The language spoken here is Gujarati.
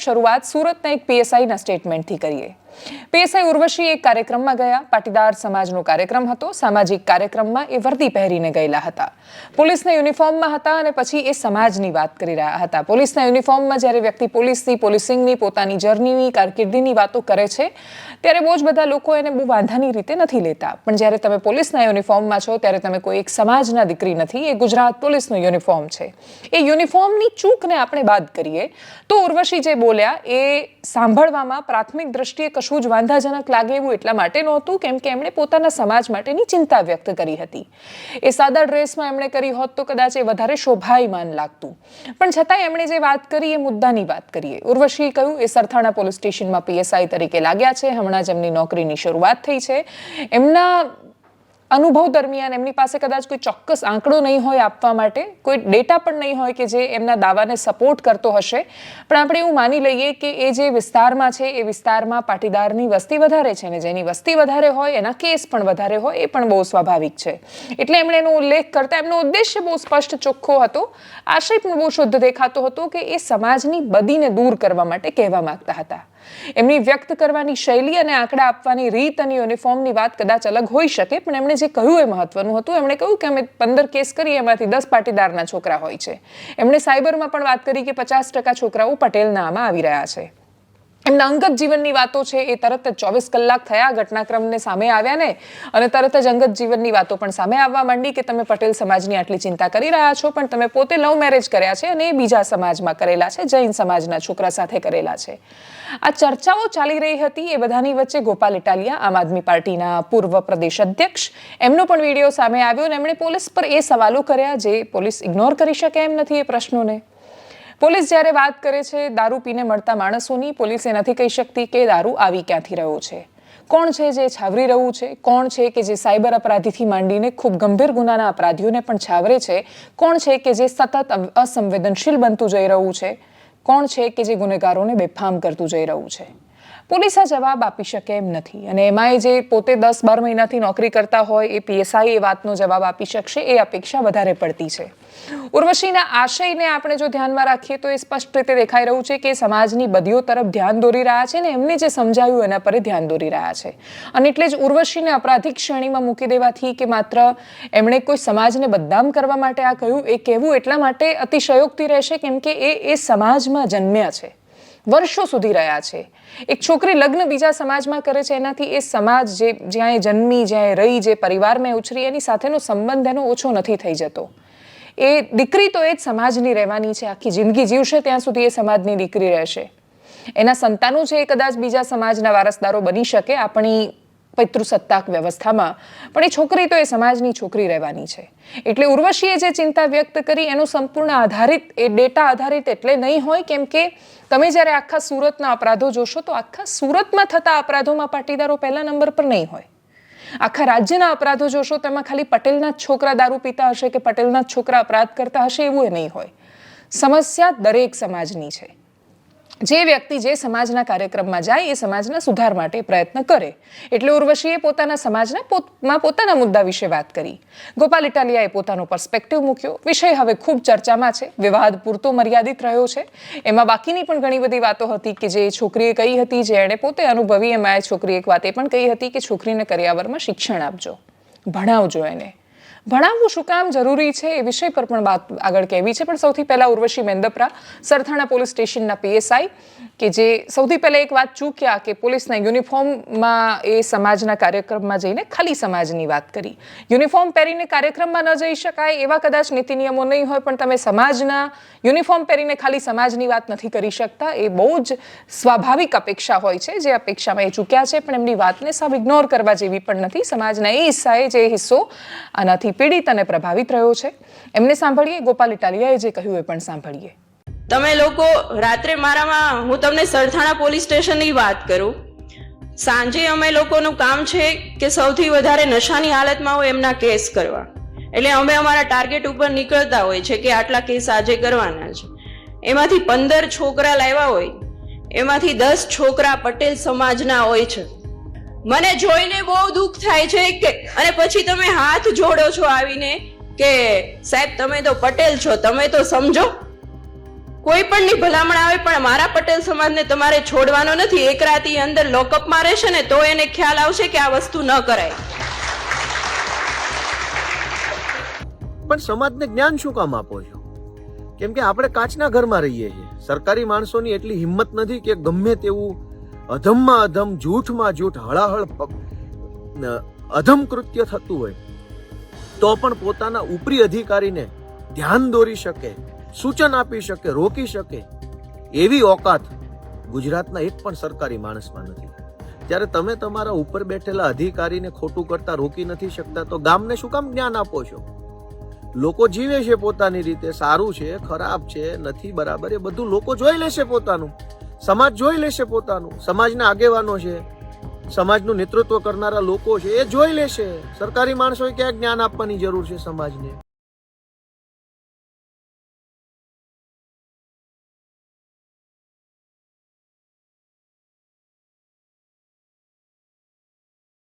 શરૂઆત સુરતના એક પીએસઆઈના સ્ટેટમેન્ટથી કરીએ. પીએસઆઈ ઉર્વશી એક કાર્યક્રમમાં ગયા. પાટીદાર સમાજનો કાર્યક્રમ હતો. સામાજિક કાર્યક્રમમાં એ વર્દી પહેરીને ગયેલા હતા. પોલીસના યુનિફોર્મમાં હતા અને પછી એ સમાજની વાત કરી રહ્યા હતા. પોલીસના યુનિફોર્મમાં જ્યારે વ્યક્તિ પોલીસિંગની પોતાની જર્નીની કારકિર્દીની વાતો કરે છે ત્યારે બહુ જ બધા લોકો એને બહુ વાંધાની રીતે નથી લેતા. પણ જ્યારે તમે પોલીસના યુનિફોર્મમાં છો ત્યારે તમે કોઈ એક સમાજના દીકરી નથી. એ ગુજરાત પોલીસનું યુનિફોર્મ છે. એ યુનિફોર્મની ચૂકને આપણે બાદ કરીએ તો ઉર્વશી જે બોલ્યા એ સાંભળવામાં પ્રાથમિક દ્રષ્ટિએ કશું જ વાંધાજનક લાગે એવું એટલા માટે નહોતું કેમ કે એમણે પોતાના સમાજ માટેની ચિંતા વ્યક્ત કરી હતી. એ સાદા ડ્રેસમાં એમણે કરી હોત તો કદાચ એ વધારે શોભાયમાન લાગતું. પણ છતાંય એમણે જે વાત કરી એ મુદ્દાની વાત કરીએ. ઉર્વશીએ કહ્યું એ સરથાણા પોલીસ સ્ટેશનમાં પીએસઆઈ તરીકે લાગ્યા છે. હમણાં જ એમની નોકરીની શરૂઆત થઈ છે. એમના અનુભવ દરમિયાન એમની પાસે કદાચ કોઈ ચોક્કસ આંકડો નહીં હોય આપવા માટે, કોઈ ડેટા પણ નહીં હોય કે જે એમના દાવાને સપોર્ટ કરતો હશે. પણ આપણે એવું માની લઈએ કે એ જે વિસ્તારમાં છે એ વિસ્તારમાં પાટીદારની વસ્તી વધારે છે ને જેની વસ્તી વધારે હોય એના કેસ પણ વધારે હોય એ પણ બહુ સ્વાભાવિક છે. એટલે એમણે એનો ઉલ્લેખ કરતા એમનો ઉદ્દેશ્ય બહુ સ્પષ્ટ ચોખ્ખો હતો. આશય પણ બહુ શુદ્ધ દેખાતો હતો કે એ સમાજની બદીને દૂર કરવા માટે કહેવા માંગતા હતા. એમની વ્યક્ત કરવાની શૈલી અને આંકડા આપવાની રીત અને યુનિફોર્મની વાત કદાચ અલગ હોઈ શકે પણ એમણે જે કહ્યું એ મહત્વનું હતું. એમણે કહ્યું કે અમે 15 કેસ કરીએ એમાંથી 10 પાટીદારના છોકરા હોય છે. એમણે સાયબરમાં પણ વાત કરી કે 50% છોકરાઓ પટેલના આમાં આવી રહ્યા છે. એમના અંગત જીવનની વાતો છે એ તરત જ 24 કલાક થયા ઘટનાક્રમને સામે આવ્યા ને અને તરત જ અંગત જીવનની વાતો પણ સામે આવવા માંડી કે તમે પટેલ સમાજની આટલી ચિંતા કરી રહ્યા છો પણ તમે પોતે લવ મેરેજ કર્યા છે અને એ બીજા સમાજમાં કરેલા છે, જૈન સમાજના છોકરા સાથે કરેલા છે. આ ચર્ચાઓ ચાલી રહી હતી. એ બધાની વચ્ચે ગોપાલ ઇટાલિયા, આમ આદમી પાર્ટીના પૂર્વ પ્રદેશ અધ્યક્ષ, એમનો પણ વિડીયો સામે આવ્યો અને એમણે પોલીસ પર એ સવાલો કર્યા જે પોલીસ ઇગ્નોર કરી શકે એમ નથી. એ પ્રશ્નોને પોલીસ જ્યારે વાત કરે છે દારૂ પીને મળતા માણસોની, પોલીસ એ નથી કહી શકતી કે દારૂ આવી ક્યાંથી રહ્યો છે, કોણ છે જે છાવરી રહ્યું છે, કોણ છે કે જે સાયબર અપરાધીથી માંડીને ખૂબ ગંભીર ગુનાના અપરાધીઓને પણ છાવરે છે, કોણ છે કે જે સતત અસંવેદનશીલ બનતું જઈ રહ્યું છે, કોણ છે કે જે ગુનેગારોને બેફામ કરતું જઈ રહ્યું છે. પોલીસ આ જવાબ આપી શકે એમ નથી અને એમાંય જે પોતે 10-12 મહિનાથી નોકરી કરતા હોય એ પીએસઆઈ એ વાતનો જવાબ આપી શકશે એ અપેક્ષા વધારે પડતી છે. ઉર્વશીના આશયને આપણે જો ધ્યાનમાં રાખીએ તો એ સ્પષ્ટ રીતે દેખાઈ રહ્યું છે કે સમાજની બદીઓ તરફ ધ્યાન દોરી રહ્યા છે ને એમને જે સમજાયું એના પર ધ્યાન દોરી રહ્યા છે. અને એટલે જ ઉર્વશીને અપરાધિક શ્રેણીમાં મૂકી દેવાથી કે માત્ર એમણે કોઈ સમાજને બદનામ કરવા માટે આ કહ્યું એ કહેવું એટલા માટે અતિશયોક્તિ રહેશે કેમ કે એ સમાજમાં જન્મ્યા છે, વર્ષો સુધી રહ્યા છે. એક છોકરી લગ્ન બીજા સમાજમાં કરે છે એનાથી એ સમાજ જે જ્યાં એ જન્મી, જ્યાં એ રહી, જે પરિવારમાં ઉછરી એની સાથેનો સંબંધ એનો ઓછો નથી થઈ જતો. એ દીકરી તો એ જ સમાજની રહેવાની છે. આખી જિંદગી જીવશે ત્યાં સુધી એ સમાજની દીકરી રહેશે. એના સંતાનો છે એ કદાચ બીજા સમાજના વારસદારો બની શકે આપણી પિતૃસત્તાક વ્યવસ્થામાં, પણ એ છોકરી તો એ સમાજની છોકરી રહેવાની છે. એટલે ઉર્વશીએ જે ચિંતા વ્યક્ત કરી એનો સંપૂર્ણ આધારિત, એ ડેટા આધારિત એટલે નહીં હોય કેમ કે તમે જ્યારે આખા સુરતના અપરાધો જોશો તો આખા સુરતમાં થતા અપરાધોમાં પાટીદારો પહેલા નંબર પર નહીં હોય. આખા રાજ્યના અપરાધો જોશો તેમાં ખાલી પટેલના જ છોકરા દારૂ પીતા હશે કે પટેલના જ છોકરા અપરાધ કરતા હશે એવું એ નહીં હોય. સમસ્યા દરેક સમાજની છે. જે વ્યક્તિ જે સમાજના કાર્યક્રમમાં જાય એ સમાજના સુધાર માટે પ્રયત્ન કરે. એટલે ઉર્વશીએ પોતાના સમાજના પોતાના મુદ્દા વિશે વાત કરી. ગોપાલ ઇટાલિયાએ પોતાનો પર્સ્પેક્ટિવ મૂક્યો. વિષય હવે ખૂબ ચર્ચામાં છે, વિવાદ પૂરતો મર્યાદિત રહ્યો છે. એમાં બાકીની પણ ઘણી બધી વાતો હતી કે જે છોકરીએ કહી હતી, જે એણે પોતે અનુભવી. એમાં છોકરીએ એક વાત એ પણ કહી હતી કે છોકરીને કરિયાવરમાં શિક્ષણ આપજો, ભણાવજો એને. ભણાવવું શું કામ જરૂરી છે એ વિષય પર પણ વાત આગળ કહેવી છે. પણ સૌથી પહેલા ઉર્વશી મેંદપરા, સરથાણા પોલીસ સ્ટેશનના પીએસઆઈ, કે જે સૌથી પહેલા એક વાત ચૂક્યા કે પોલીસના યુનિફોર્મમાં એ સમાજના કાર્યક્રમમાં જઈને ખાલી સમાજની વાત કરી. યુનિફોર્મ પહેરીને કાર્યક્રમમાં ન જઈ શકાય એવા કદાચ નીતિ નિયમો નહીં હોય પણ તમે સમાજના યુનિફોર્મ પહેરીને ખાલી સમાજની વાત નથી કરી શકતા. એ બહુ જ સ્વાભાવિક અપેક્ષા હોય છે જે અપેક્ષામાં એ ચૂક્યા છે. પણ એમની વાતને સાવ ઇગ્નોર કરવા જેવી પણ નથી. સમાજના એ હિસ્સાએ જે હિસ્સો આનાથી પીડિત અને પ્રભાવિત રહ્યો છે એમને સાંભળીએ. ગોપાલ ઇટાલિયાએ જે કહ્યું એ પણ સાંભળીએ. તમે લોકો રાત્રે મારામાં, હું તમને સરથાણા પોલીસ સ્ટેશનની વાત કરું, સાંજે અમે લોકોનું કામ છે કે સૌથી વધારે નશાની હાલતમાં હોય એમના કેસ કરવા. એટલે અમે અમારા ટાર્ગેટ ઉપર નીકળતા હોય છે કે આટલા કેસ આજે કરવાના છે. એમાંથી 15 છોકરા લાવ્યા હોય એમાંથી 10 છોકરા પટેલ સમાજના હોય છે. મને જોઈને બહુ દુઃખ થાય છે કે અને પછી તમે હાથ જોડો છો આવીને કે સાહેબ તમે તો પટેલ છો, તમે તો સમજો. કોઈ પણની ભલામણ આવે પણ મારા પટેલ સમાજને તમારે છોડવાનો નથી. એક રાત ઈ અંદર લોકઅપમાં રહેશે ને તો એને ખ્યાલ આવશે કે આ વસ્તુ ન કરાય. પણ સમાજને જ્ઞાન શું કામ આપો છો? કેમ કે આપણે કાચના ઘરમાં રહીએ છીએ. સરકારી માણસોની એટલી હિંમત નથી કે ગમે તેવું અધમમાં અધમ, જૂઠમાં જૂઠ, હળાહળ અધમ કૃત્ય થતું હોય તો પણ પોતાના ઉપરી અધિકારીને ધ્યાન દોરી શકે, સૂચન આપી શકે, રોકી શકે એવી ઓકાત ગુજરાતના એક પણ સરકારી માણસમાં નથી. જ્યારે તમે તમારા ઉપર બેઠેલા અધિકારીને ખોટું કરતા રોકી નથી શકતા તો ગામને શું કામ જ્ઞાન આપો છો? લોકો જીવે છે પોતાની રીતે, સારું છે, ખરાબ છે, નથી બરાબર, એ બધું લોકો જોઈ લેશે પોતાનું, સમાજ જોઈ લેશે પોતાનું, સમાજના આગેવાનો છે, સમાજનું નેતૃત્વ કરનારા લોકો છે એ જોઈ લેશે. સરકારી માણસોએ ક્યાં જ્ઞાન આપવાની જરૂર છે સમાજને?